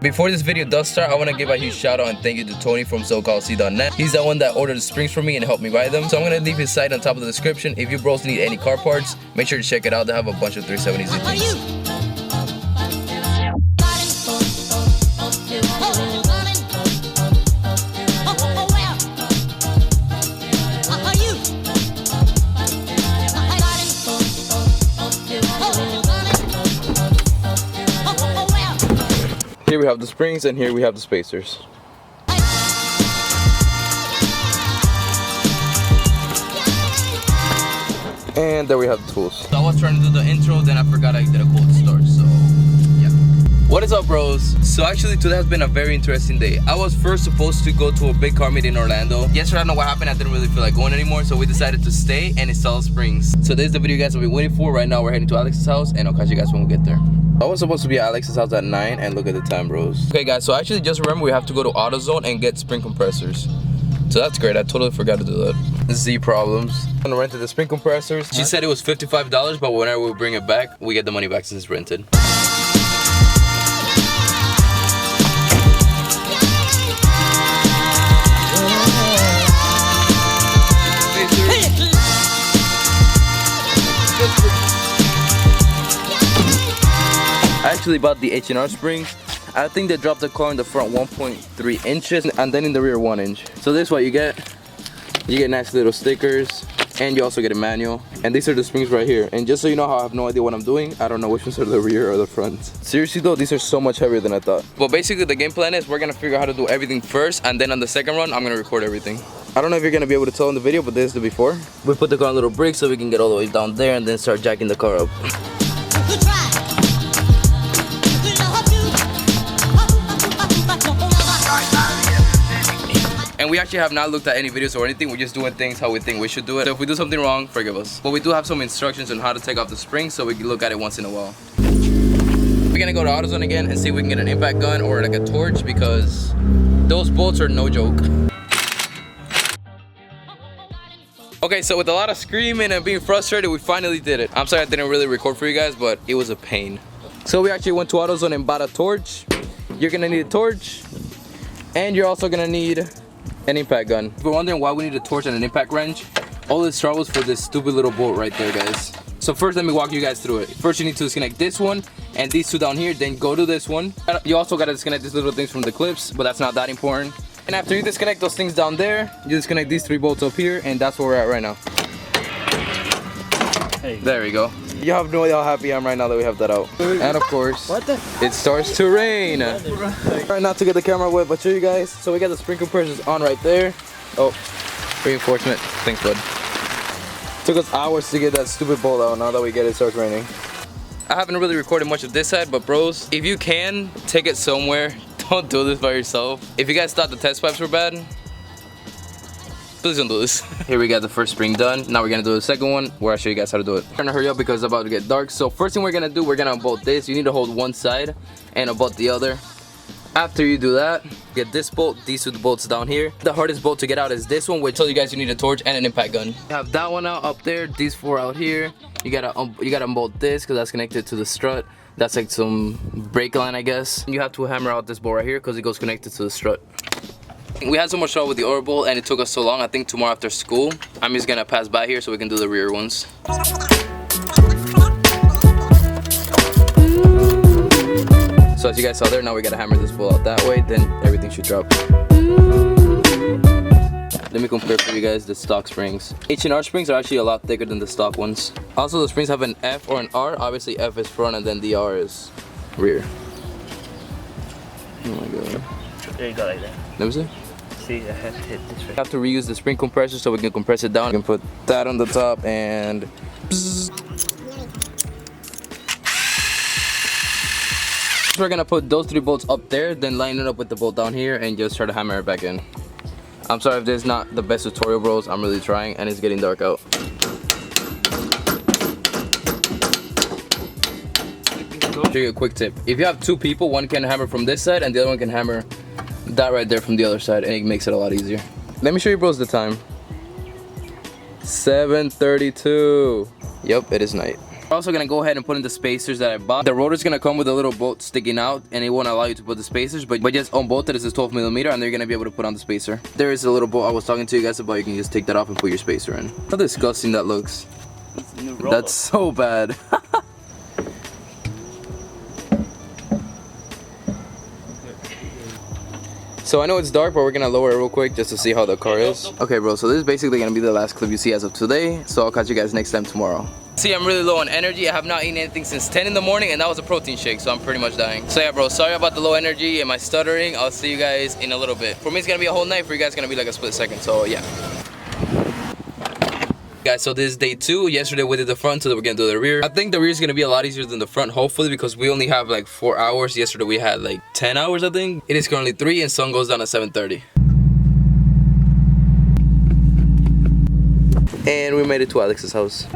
Before this video does start, I want to give a huge shout out and thank you to Tony from SoCalC.net. He's the one that ordered the springs for me and helped me buy them. So I'm going to leave his site on top of the description. If you bros need any car parts, make sure to check it out. They have a bunch of 370s and things. Here we have the springs and here we have the spacers. And there we have the tools. So I was trying to do the intro, then I forgot I did a cold start, so yeah. What is up, bros? So actually today has been a very interesting day. I was first supposed to go to a big car meet in Orlando. Yesterday, I don't know what happened, I didn't really feel like going anymore, so we decided to stay and install springs. So this is the video you guys have been waiting for. Right now we're heading to Alex's house and I'll catch you guys when we get there. I was supposed to be at Alex's house at 9 and look at the time, bros. Okay guys, so actually just remember we have to go to AutoZone and get spring compressors. So that's great, I totally forgot to do that. Z problems. I'm gonna rent the spring compressors. She said it was $55, but whenever we bring it back, we get the money back since it's rented. I actually bought the H&R Springs. I think they dropped the car in the front 1.3 inches and then in the rear 1 inch. So this is what you get. You get nice little stickers and you also get a manual. And these are the springs right here. And just so you know how I have no idea what I'm doing, I don't know which ones are the rear or the front. Seriously though, these are so much heavier than I thought. Well, basically the game plan is we're gonna figure out how to do everything first, and then on the second run, I'm gonna record everything. I don't know if you're gonna be able to tell in the video, but this is the before. We put the car on a little brake so we can get all the way down there and then start jacking the car up. And we actually have not looked at any videos or anything. We're just doing things how we think we should do it. So if we do something wrong, forgive us. But we do have some instructions on how to take off the springs so we can look at it once in a while. We're gonna go to AutoZone again and see if we can get an impact gun or like a torch, because those bolts are no joke. Okay, so with a lot of screaming and being frustrated, we finally did it. I'm sorry I didn't really record for you guys, but it was a pain. So we actually went to AutoZone and bought a torch. You're gonna need a torch, and you're also gonna need an impact gun. If you're wondering why we need a torch and an impact wrench, all this trouble is for this stupid little bolt right there, guys. So first, let me walk you guys through it. First, you need to disconnect this one and these two down here, then go to this one. You also gotta disconnect these little things from the clips, but that's not that important. And after you disconnect those things down there, you disconnect these 3 bolts up here, and that's where we're at right now. Hey. There we go. You have no idea how happy I am right now that we have that out. And of course, it starts to rain. Try not to get the camera wet, but show you guys. So we got the spring compressors on right there. Oh, reinforcement. Thanks, bud. Took us hours to get that stupid bolt out. Now that we get it, it starts raining. I haven't really recorded much of this side, but bros, if you can, take it somewhere. Don't do this by yourself. If you guys thought the test pipes were bad, please don't do this. Here we got the first spring done. Now we're gonna do the second one where I'll show you guys how to do it. I'm trying to hurry up because it's about to get dark. So first thing we're gonna do, we're gonna unbolt this. You need to hold one side and unbolt the other. After you do that, get this bolt, these 2 bolts down here. The hardest bolt to get out is this one, which tells you guys you need a torch and an impact gun. You have that one out up there, these 4 out here. You gotta unbolt this because that's connected to the strut. That's like some brake line, I guess. You have to hammer out this bolt right here because it goes connected to the strut. We had so much trouble with the other bolt and it took us so long. I think tomorrow after school, I'm just gonna pass by here so we can do the rear ones. So as you guys saw there, now we gotta hammer this bolt out that way, then everything should drop. Let me compare for you guys the stock springs. H&R springs are actually a lot thicker than the stock ones. Also, the springs have an F or an R. Obviously F is front and then the R is rear. Oh my god. There you go, like that. Let me see. See, I have to hit this right. I have to reuse the spring compressor so we can compress it down. We can put that on the top and bzz. We're gonna put those 3 bolts up there, then line it up with the bolt down here and just try to hammer it back in. I'm sorry if this is not the best tutorial, bros. I'm really trying and it's getting dark out. I'll show you a quick tip. If you have 2 people, one can hammer from this side and the other one can hammer that right there from the other side, and it makes it a lot easier. Let me show you bros the time. 7:32. Yep, it is night. We're also gonna go ahead and put in the spacers that I bought. The rotor's gonna come with a little bolt sticking out, and it won't allow you to put the spacers, but just on both it is 12mm, and they're gonna be able to put on the spacer. There is a little bolt I was talking to you guys about. You can just take that off and put your spacer in. How disgusting that looks. That's so bad. So I know it's dark, but we're gonna lower it real quick just to see how the car is. Okay, bro, so this is basically gonna be the last clip you see as of today. So I'll catch you guys next time tomorrow. See, I'm really low on energy. I have not eaten anything since 10 in the morning, and that was a protein shake, so I'm pretty much dying. So yeah, bro, sorry about the low energy and my stuttering. I'll see you guys in a little bit. For me, it's gonna be a whole night. For you guys, it's gonna be like a split second, so yeah. Guys, so this is day 2. Yesterday we did the front, so we're gonna do the rear. I think the rear is gonna be a lot easier than the front, hopefully, because we only have like 4 hours. Yesterday we had like 10 hours, I think. It is currently 3 and sun goes down at 7:30. And we made it to Alex's house.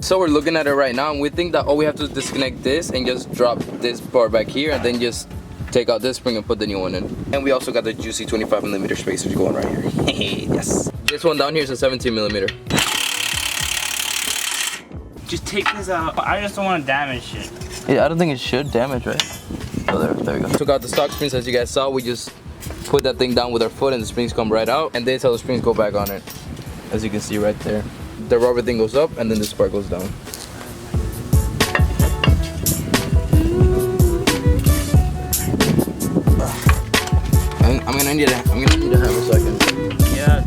So we're looking at it right now, and we think that all we have to do is disconnect this and just drop this part back here, and then just take out this spring and put the new one in. And we also got the juicy 25mm spacers going right here. Yes. This one down here is a 17mm. Just take this out. I just don't want to damage it. Yeah, I don't think it should damage, right? Oh, there we go. Took out the stock springs, as you guys saw. We just put that thing down with our foot, and the springs come right out. And this is how the springs go back on it, as you can see right there. The rubber thing goes up, and then this part goes down. I'm gonna need to have a second. Yeah, I'm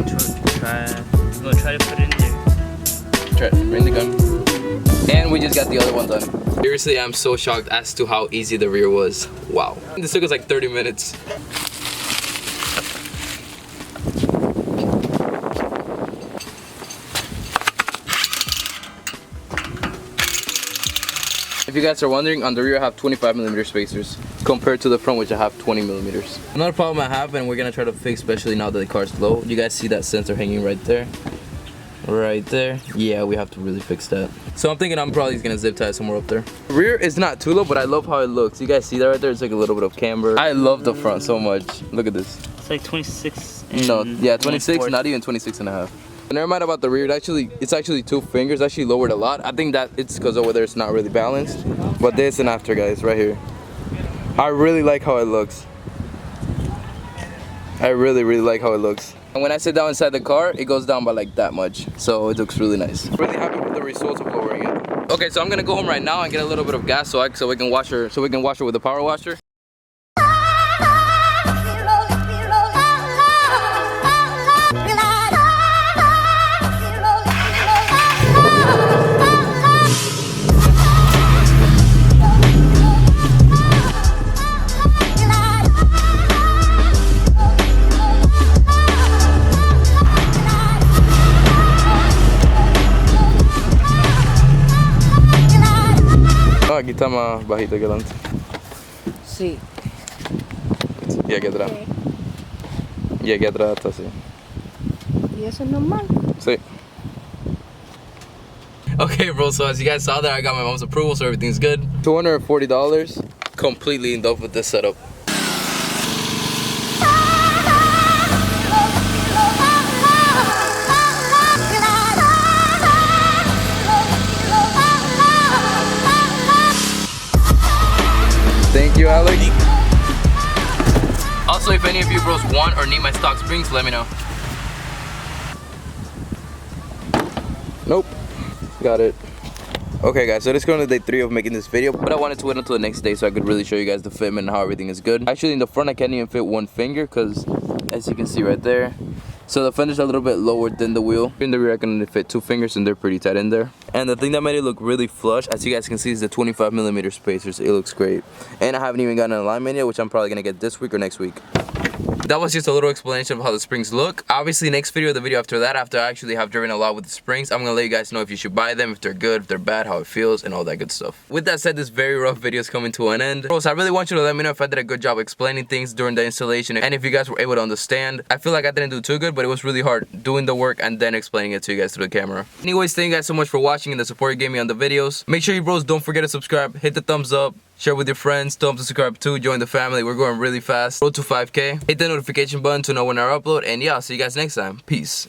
gonna try to put it in there. Bring the gun. And we just got the other one done. Seriously, I'm so shocked as to how easy the rear was. Wow. This took us like 30 minutes. If you guys are wondering, on the rear I have 25mm spacers compared to the front, which I have 20mm. Another problem I have, and we're gonna try to fix, especially now that the car's low. You guys see that sensor hanging right there? Right there. Yeah, we have to really fix that. So I'm thinking I'm probably gonna zip tie somewhere up there. Rear is not too low, but I love how it looks. You guys see that right there? It's like a little bit of camber. I love the front so much. Look at this. It's like 26. No, yeah, 26, not even 26 and a half. Never mind about the rear. It's actually 2 fingers. Actually lowered a lot. I think that it's because over there it's not really balanced. But this and after, guys, right here. I really like how it looks. I really like how it looks. And when I sit down inside the car, it goes down by like that much. So it looks really nice. Really happy with the results of lowering it. Okay, so I'm gonna go home right now and get a little bit of gas so we can wash her with the power washer. Aquí está más bajito que adelante. Sí. Y aquí atrás. Y aquí atrás está así. ¿Y eso es normal? Sí. Okay, bro, so as you guys saw there, I got my mom's approval, so everything's good. $240. Completely in love with this setup. Thank you, Alex. Also, if any of you bros want or need my stock springs, let me know. Nope. Got it. Okay guys, so this is going to day 3 of making this video, but I wanted to wait until the next day so I could really show you guys the fitment and how everything is good. Actually, in the front I can't even fit 1 finger because, as you can see right there, so the fender's a little bit lower than the wheel. In the rear I can only fit 2 fingers and they're pretty tight in there. And the thing that made it look really flush, as you guys can see, is the 25mm spacers. It looks great. And I haven't even gotten an alignment yet, which I'm probably gonna get this week or next week. That was just a little explanation of how the springs look. Obviously, next video, the video after that, after I actually have driven a lot with the springs, I'm gonna let you guys know if you should buy them, if they're good, if they're bad, how it feels, and all that good stuff. With that said, this very rough video is coming to an end. Bros, I really want you to let me know if I did a good job explaining things during the installation, and if you guys were able to understand. I feel like I didn't do too good, but it was really hard doing the work and then explaining it to you guys through the camera. Anyways, thank you guys so much for watching and the support you gave me on the videos. Make sure you bros don't forget to subscribe, hit the thumbs up, share with your friends, don't subscribe too, join the family. We're going really fast. Road to 5K. Hit the notification button to know when I upload. And yeah, I'll see you guys next time. Peace.